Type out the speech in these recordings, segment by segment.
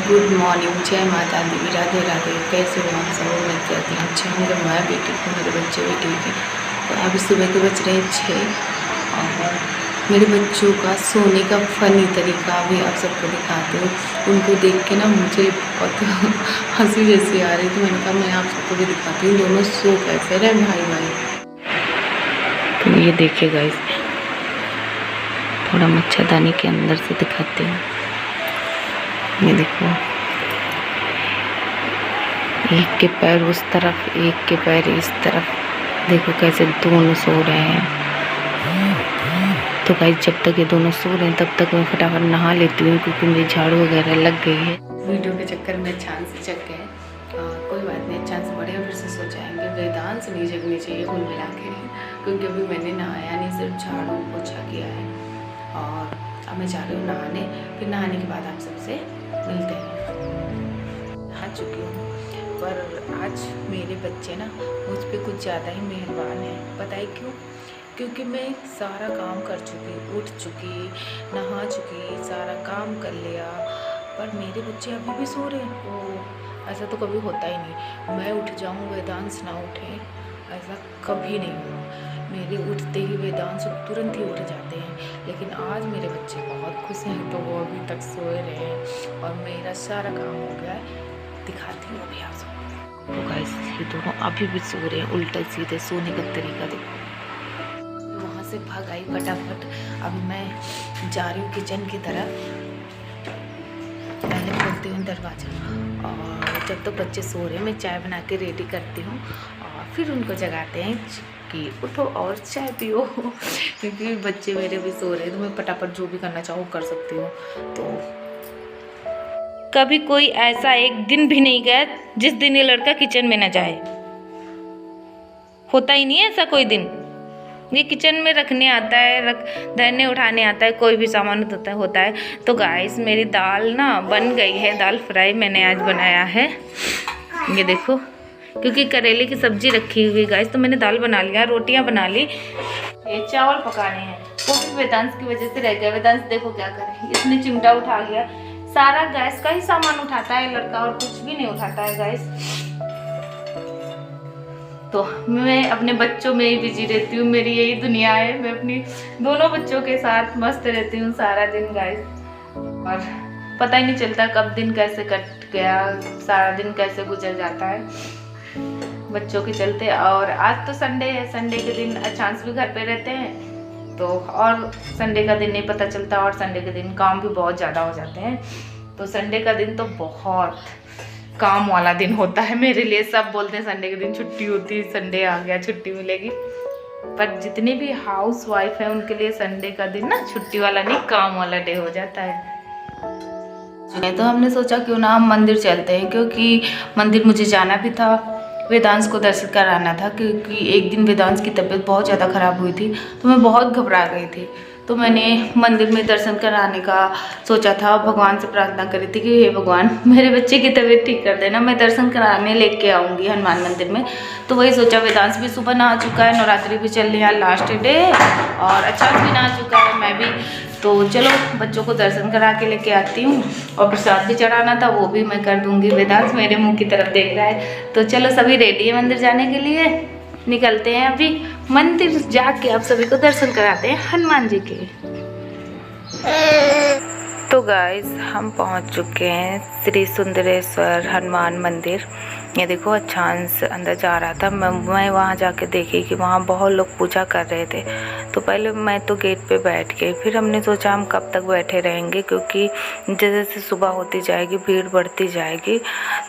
Good morning, जय माता दी, राधे राधे। कैसे हो आप सब? उम्मीद करती हूँ अच्छे होंगे। मैं भी ठीक हूँ, मेरे बच्चे भी ठीक हैं। तो अभी सुबह के बज रहे हैं 6 और मेरे बच्चों का सोने का फ़नी तरीका भी आप सबको दिखाती हूँ। उनको देख के ना मुझे बहुत हंसी जैसी आ रही थी। मैंने कहा मैं आप सबको भी दिखाती हूँ दोनों सो कैसे रहे भाई भाई। तो ये देखिए गाइस, थोड़ा मच्छरदानी के अंदर से दिखाती हूँ। ये देखो, एक के पैर उस तरफ, एक के पैर इस तरफ। देखो कैसे दोनों सो रहे हैं। तो गाइस जब तक ये दोनों सो रहे हैं तब तक मैं फटाफट नहा लेती हूँ, क्योंकि मेरी झाड़ू वगैरह लग गई है। वीडियो के चक्कर में चांद से जग गए। कोई बात नहीं, चांद से बड़े फिर से सो जाएंगे। वेदांत नहीं जगनी चाहिए कुल मिला के, क्योंकि अभी मैंने नहाया नहीं, सिर्फ झाड़ू पोछा किया है। और अब मैं जा रही हूँ नहाने, फिर नहाने के बाद आप सबसे मिलते हैं। नहा चुकी हूँ, पर आज मेरे बच्चे ना मुझ पर कुछ ज़्यादा ही मेहरबान हैं। पता है क्यों? क्योंकि मैं सारा काम कर चुकी, उठ चुकी, नहा चुकी, सारा काम कर लिया, पर मेरे बच्चे अभी भी सो रहे हैं। तो ऐसा तो कभी होता ही नहीं, मैं उठ जाऊँ वेदांश ना उठे, ऐसा कभी नहीं हुआ। मेरे उठते ही वेदांश तुरंत ही उठ जाते हैं। लेकिन आज मेरे बच्चे बहुत खुश हैं, तो वो अभी तक सोए रहे हैं और मेरा सारा काम हो गया है। दिखाती हूँ अभी आप सबको। तो गाइस ये दोनों अभी भी सो रहे हैं, उल्टा सीधे सोने का तरीका देखो। वहाँ से भाग आई फटाफट। अभी मैं जा रही हूँ किचन की तरफ। पहले खोलती हूँ दरवाज़ा, और जब तक बच्चे सो रहे हैं मैं चाय बना के रेडी करती हूँ, और फिर उनको जगाते हैं कि उठो और चाय पियो। क्योंकि बच्चे मेरे भी सो रहे हैं, तो मैं फटाफट जो भी करना चाहूँ कर सकती हूँ। तो कभी कोई ऐसा एक दिन भी नहीं गया जिस दिन ये लड़का किचन में न जाए। होता ही नहीं है ऐसा कोई दिन। ये किचन में रखने आता है, धरने उठाने आता है, कोई भी सामान होता है। तो गाइस मेरी दाल ना बन गई है, दाल फ्राई मैंने आज बनाया है। ये देखो, क्योंकि करेले की सब्जी रखी हुई गाइस, तो मैंने दाल बना लिया, रोटियां बना ली। ये चावल पकाने हैं, वो भी वेदांश की वजह से रह गया। वेदांश देखो क्या करे, इसने चिमटा उठा लिया। सारा गैस का ही सामान उठाता है लड़का, और कुछ भी नहीं उठाता है गाइस। तो मैं अपने बच्चों में ही बिजी रहती हूँ, मेरी यही दुनिया है। मैं अपनी दोनों बच्चों के साथ मस्त रहती हूँ सारा दिन गाइस, और पता ही नहीं चलता कब दिन कैसे कट गया, सारा दिन कैसे गुजर जाता है बच्चों के चलते। और आज तो संडे है, संडे के दिन अचांस भी घर पे रहते हैं, तो और संडे का दिन नहीं पता चलता, और संडे के दिन काम भी बहुत ज़्यादा हो जाते हैं। तो संडे का दिन तो बहुत काम वाला दिन होता है मेरे लिए। सब बोलते हैं संडे के दिन छुट्टी होती है, संडे आ गया छुट्टी मिलेगी, पर जितने भी हाउस वाइफ है उनके लिए संडे का दिन ना छुट्टी वाला नहीं, काम वाला डे हो जाता है। तो हमने सोचा क्यों ना हम मंदिर चलते हैं, क्योंकि मंदिर मुझे जाना भी था, वेदांश को दर्शन कराना था। क्योंकि एक दिन वेदांश की तबीयत बहुत ज़्यादा ख़राब हुई थी, तो मैं बहुत घबरा गई थी। तो मैंने मंदिर में दर्शन कराने का सोचा था, भगवान से प्रार्थना करी थी कि हे भगवान मेरे बच्चे की तबीयत ठीक कर देना, मैं दर्शन कराने लेके आऊँगी हनुमान मंदिर में। तो वही सोचा। वेदांश भी सुबह नहा चुका है, नवरात्रि भी चल रही है, लास्ट डे, और अच्छा भी नहा चुका है, मैं भी। तो चलो बच्चों को दर्शन करा के लेके आती हूँ, और प्रसाद भी चढ़ाना था वो भी मैं कर दूँगी। वेदांश मेरे मुँह की तरफ देख रहा है। तो चलो सभी रेडी है मंदिर जाने के लिए, निकलते हैं अभी मंदिर जाके आप सभी को दर्शन कराते हैं हनुमान जी के। तो गाइस हम पहुंच चुके हैं श्री सुंदरेश्वर हनुमान मंदिर। ये देखो अचांस अंदर जा रहा था, मैं वहाँ जाके देखी कि वहाँ बहुत लोग पूजा कर रहे थे। तो पहले मैं तो गेट पे बैठ गई, फिर हमने सोचा हम कब तक बैठे रहेंगे, क्योंकि जैसे जैसे सुबह होती जाएगी भीड़ बढ़ती जाएगी,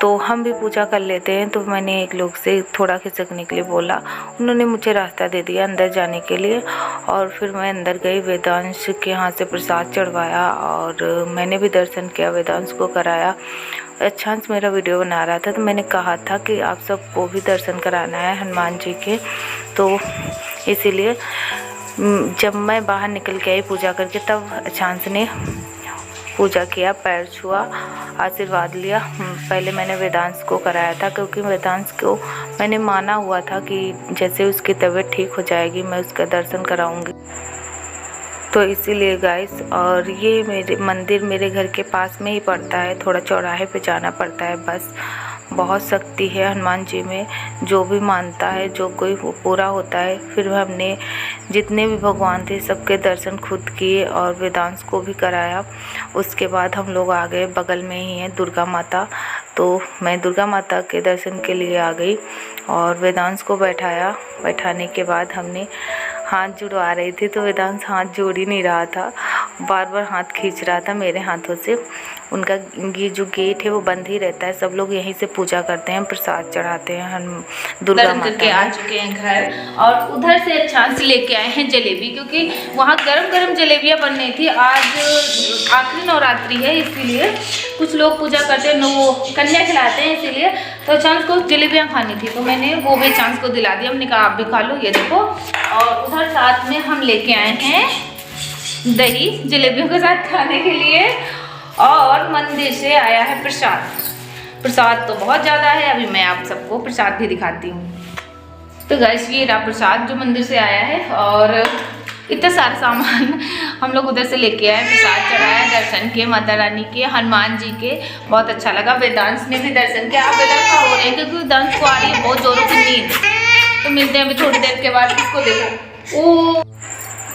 तो हम भी पूजा कर लेते हैं। तो मैंने एक लोग से थोड़ा खिसकने के लिए बोला, उन्होंने मुझे रास्ता दे दिया अंदर जाने के लिए, और फिर मैं अंदर गई। वेदांश के यहाँ से प्रसाद चढ़वाया, और मैंने भी दर्शन किया, वेदांश को कराया। अचांस मेरा वीडियो बना रहा था, तो मैंने कहा था कि आप सबको भी दर्शन कराना है हनुमान जी के। तो इसीलिए जब मैं बाहर निकल के आई पूजा करके, तब अचांस ने पूजा किया, पैर छुआ, आशीर्वाद लिया। पहले मैंने वेदांश को कराया था, क्योंकि वेदांश को मैंने माना हुआ था कि जैसे उसकी तबीयत ठीक हो जाएगी मैं उसका दर्शन कराऊंगी। तो इसीलिए गाइस, और ये मेरे मंदिर मेरे घर के पास में ही पड़ता है, थोड़ा चौराहे पे जाना पड़ता है बस। बहुत शक्ति है हनुमान जी में, जो भी मानता है जो कोई वो पूरा होता है। फिर हमने जितने भी भगवान थे सबके दर्शन खुद किए और वेदांश को भी कराया। उसके बाद हम लोग आ गए, बगल में ही है दुर्गा माता, तो मैं दुर्गा माता के दर्शन के लिए आ गई और वेदांश को बैठाने के बाद हमने हाथ जुड़वा रही थी, तो वेदांश हाथ जोड़ ही नहीं रहा था, बार बार हाथ खींच रहा था मेरे हाथों से। उनका ये जो गेट है वो बंद ही रहता है, सब लोग यहीं से पूजा करते हैं, प्रसाद चढ़ाते हैं हम दुर्गा माता के आ चुके हैं घर। और उधर से अच्छा से लेके आए हैं जलेबी, क्योंकि वहाँ गरम गरम जलेबियाँ बन रही थी। आज आखिरी नवरात्रि है, इसीलिए कुछ लोग पूजा करते हैं, वो कन्या खिलाते हैं, इसीलिए तो चांस को जलेबियाँ खानी थी, तो मैंने वो भी चांस को दिला दिया। हमने कहा आप भी खा लो, ये देखो। और उधर साथ में हम लेके आए हैं दही जलेबियों के साथ खाने के लिए, और मंदिर से आया है प्रसाद तो बहुत ज़्यादा है। अभी मैं आप सबको प्रसाद भी दिखाती हूँ। तो गाइस ये रहा प्रसाद जो मंदिर से आया है, और इतना सारा सामान हम लोग उधर से लेके आए, प्रसाद चढ़ाया, दर्शन किए माता रानी के, हनुमान जी के। बहुत अच्छा लगा। वेदांश ने भी दर्शन किया। आप वेदांश का हो रहे हैं क्योंकि वेदांश को आ रही है बहुत जोरों की नींद। तो मिलते हैं अभी थोड़ी देर के बाद। इसको देखो, ओ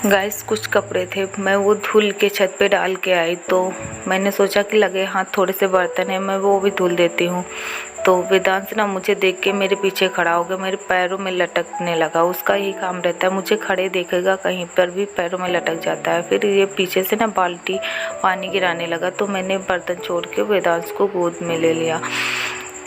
गाइस कुछ कपड़े थे, मैं वो धुल के छत पे डाल के आई, तो मैंने सोचा कि लगे हाथ थोड़े से बर्तन है, मैं वो भी धुल देती हूँ। तो वेदांश ना मुझे देख के मेरे पीछे खड़ा हो गया, मेरे पैरों में लटकने लगा। उसका ही काम रहता है, मुझे खड़े देखेगा कहीं पर भी पैरों में लटक जाता है। फिर ये पीछे से ना बाल्टी पानी गिराने लगा, तो मैंने बर्तन छोड़ के वेदांश को गोद में ले लिया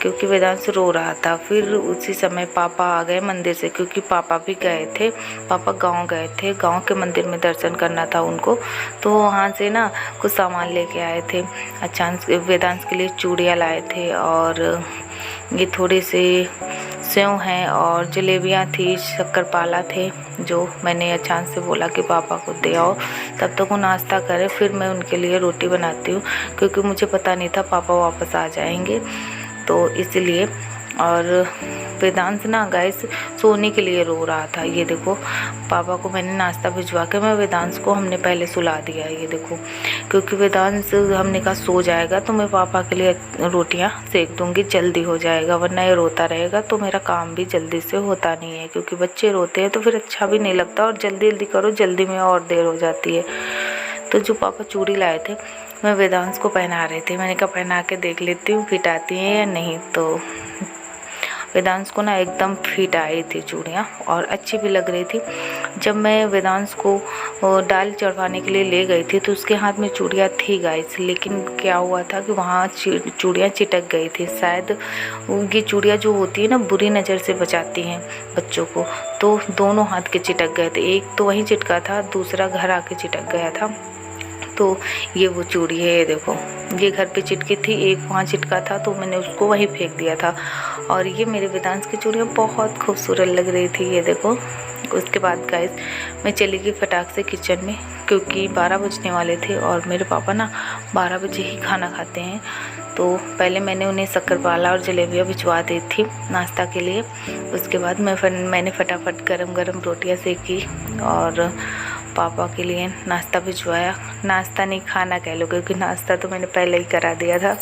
क्योंकि वेदांश रो रहा था। फिर उसी समय पापा आ गए मंदिर से, क्योंकि पापा भी गए थे, पापा गांव गए थे, गांव के मंदिर में दर्शन करना था उनको, तो वहाँ से ना कुछ सामान लेके आए थे। अचानक वेदांश के लिए चूड़ियाँ लाए थे, और ये थोड़े से सेव हैं और जलेबियाँ थी, शक्करपाला थे, जो मैंने अचानक से बोला कि पापा को दे आओ, तब तक वो नाश्ता करे, फिर मैं उनके लिए रोटी बनाती हूँ, क्योंकि मुझे पता नहीं था पापा वापस आ जाएंगे, तो इसलिए। और वेदांश ना गाइस सोने के लिए रो रहा था। ये देखो पापा को मैंने नाश्ता भिजवा के मैं वेदांश को हमने पहले सुला दिया है, ये देखो, क्योंकि वेदांश हमने कहा सो जाएगा तो मैं पापा के लिए रोटियां सेक दूंगी, जल्दी हो जाएगा, वरना ये रोता रहेगा तो मेरा काम भी जल्दी से होता नहीं है, क्योंकि बच्चे रोते हैं तो फिर अच्छा भी नहीं लगता, और जल्दी जल्दी करो, जल्दी में और देर हो जाती है। तो जो पापा चूड़ी लाए थे मैं वेदांश को पहना रही थी, मैंने कहा पहना के देख लेती हूँ फिट आती हैं या नहीं। तो वेदांश को ना एकदम फिट आई थी चूड़ियाँ, और अच्छी भी लग रही थी। जब मैं वेदांश को डाल चढ़वाने के लिए ले गई थी तो उसके हाथ में चूड़ियाँ थी गाइस, लेकिन क्या हुआ था कि वहाँ चूड़ियाँ चिटक गई थी। शायद ये चूड़ियाँ जो होती है ना बुरी नज़र से बचाती हैं बच्चों को, तो दोनों हाथ के चिटक गए थे, एक तो वहीं चिटका था, दूसरा घर आके चिटक गया था। तो ये वो चूड़ी है, ये देखो, ये घर पे चिटकी थी, एक वहाँ चिटका था, तो मैंने उसको वहीं फेंक दिया था। और ये मेरे वेदांश की चूड़ियाँ बहुत खूबसूरत लग रही थी, ये देखो। उसके बाद गाइस मैं चली गई फटाक से किचन में, क्योंकि 12 बजने वाले थे और मेरे पापा ना 12 बजे ही खाना खाते हैं। तो पहले मैंने उन्हें शक्करपाला और जलेबियाँ भिजवा दी थी नाश्ता के लिए। उसके बाद मैंने फटाफट गरम गरम रोटियाँ सेकी और पापा के लिए नाश्ता भिजवाया। नाश्ता नहीं, खाना कह लो, क्योंकि नाश्ता तो मैंने पहले ही करा दिया था।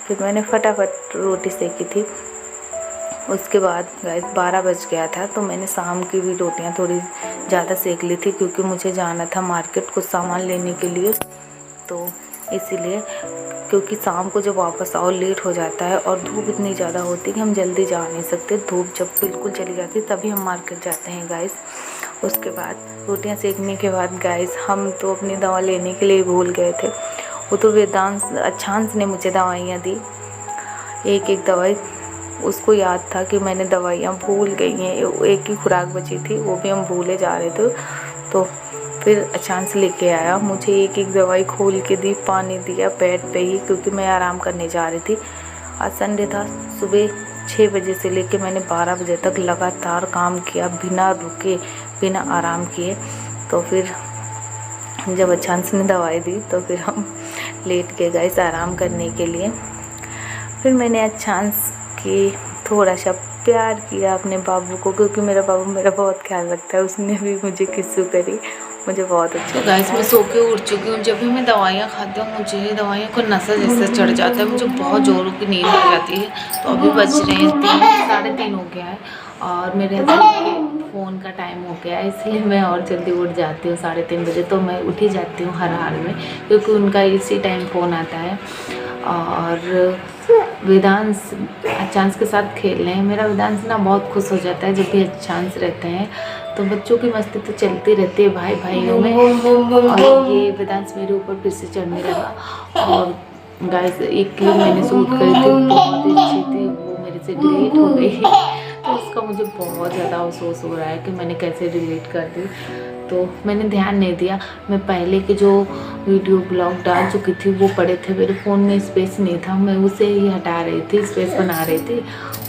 फिर मैंने फटाफट रोटी सेकी थी। उसके बाद गाइस 12 बज गया था, तो मैंने शाम की भी रोटियां थोड़ी ज़्यादा सेक ली थी, क्योंकि मुझे जाना था मार्केट कुछ सामान लेने के लिए, तो इसीलिए। क्योंकि शाम को जब वापस आओ लेट हो जाता है, और धूप इतनी ज़्यादा होती है कि हम जल्दी जा नहीं सकते। धूप जब बिल्कुल चली जाती है तभी हम मार्केट जाते हैं गाइस। उसके बाद रोटियां सेकने के बाद गाइस हम तो अपनी दवा लेने के लिए भूल गए थे। वो तो वेदांश अचानक ने मुझे दवाइयाँ दी, एक एक दवाई, उसको याद था कि मैंने दवाइयाँ भूल गई हैं, एक ही खुराक बची थी, वो भी हम भूले जा रहे थे। तो फिर अचानक से लेके आया, मुझे एक एक दवाई खोल के दी, पानी दिया बेड पे ही, क्योंकि मैं आराम करने जा रही थी। आज संडे था, सुबह 6 बजे से लेके मैंने 12 बजे तक लगातार काम किया, बिना रुके, बिना आराम किए। तो फिर जब अचानक ने दवाई दी तो फिर हम लेट के गए आराम करने के लिए। फिर मैंने अचानक की थोड़ा सा प्यार किया अपने बाबू को, क्योंकि मेरा बाबू मेरा बहुत ख्याल रखता है। उसने भी मुझे किस्सू करी, मुझे बहुत अच्छा। तो गाइस मैं सो के उठ चुकी हूँ। जब भी मैं दवाइयाँ खाती हूँ मुझे दवाइयों को नशा जैसे चढ़ जाता है, मुझे बहुत जोरों की नींद आ जाती है। तो अभी बज रहे हैं 3, 3:30 हो गया है और मेरे हस्बैंड के फ़ोन का टाइम हो गया है, इसलिए मैं और जल्दी उठ जाती हूँ 3:30 बजे। तो मैं उठ ही जाती हूँ हर हाल में, क्योंकि उनका इसी टाइम फ़ोन आता है। और वेदांश अचांस के साथ खेल रहे हैं। मेरा वेदांश ना बहुत खुश हो जाता है जब भी अचांस रहते हैं। तो बच्चों की मस्ती तो चलती रहती है भाई भाइयों में। और ये वेदांश मेरे ऊपर फिर से चढ़ने लगा। और गाइस एक क्लिप मैंने शूट करी थी, बहुत ही अच्छी थी, वो मेरे से डिलीट हो गई। तो उसका मुझे बहुत ज़्यादा अफसोस हो रहा है कि मैंने कैसे डिलीट कर दी। तो मैंने ध्यान नहीं दिया। मैं पहले के जो वीडियो ब्लॉग डाल चुकी थी वो पड़े थे, मेरे फ़ोन में स्पेस नहीं था, मैं उसे ही हटा रही थी, स्पेस बना रही थी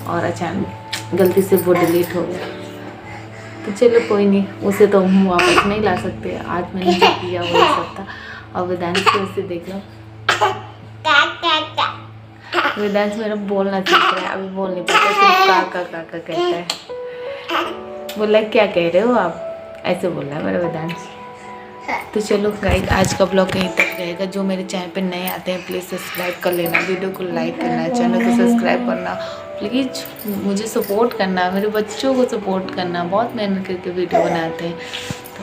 और अचानक गलती से वो डिलीट हो गया। तो चलो कोई नहीं, उसे तो हम वापस नहीं ला सकते। आज मैंने जो किया वो सब था। और वेदांश को उसे देख लो, वेदांश मेरा बोलना सीख रहा है, अभी बोल नहीं पाता, सिर्फ काका काका कहता है। बोला क्या कह रहे हो आप, ऐसे बोल रहा है मेरा वेदांश। तो चलो गाइस आज का ब्लॉग यहीं तक रहेगा। जो मेरे चैनल पे नए आते हैं प्लीज़ सब्सक्राइब कर लेना, वीडियो को लाइक करना, चैनल को सब्सक्राइब करना, प्लीज़ मुझे सपोर्ट करना, मेरे बच्चों को सपोर्ट करना, बहुत मेहनत करके वीडियो बनाते हैं। तो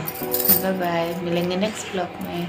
बाय बाय, मिलेंगे नेक्स्ट ब्लॉग में।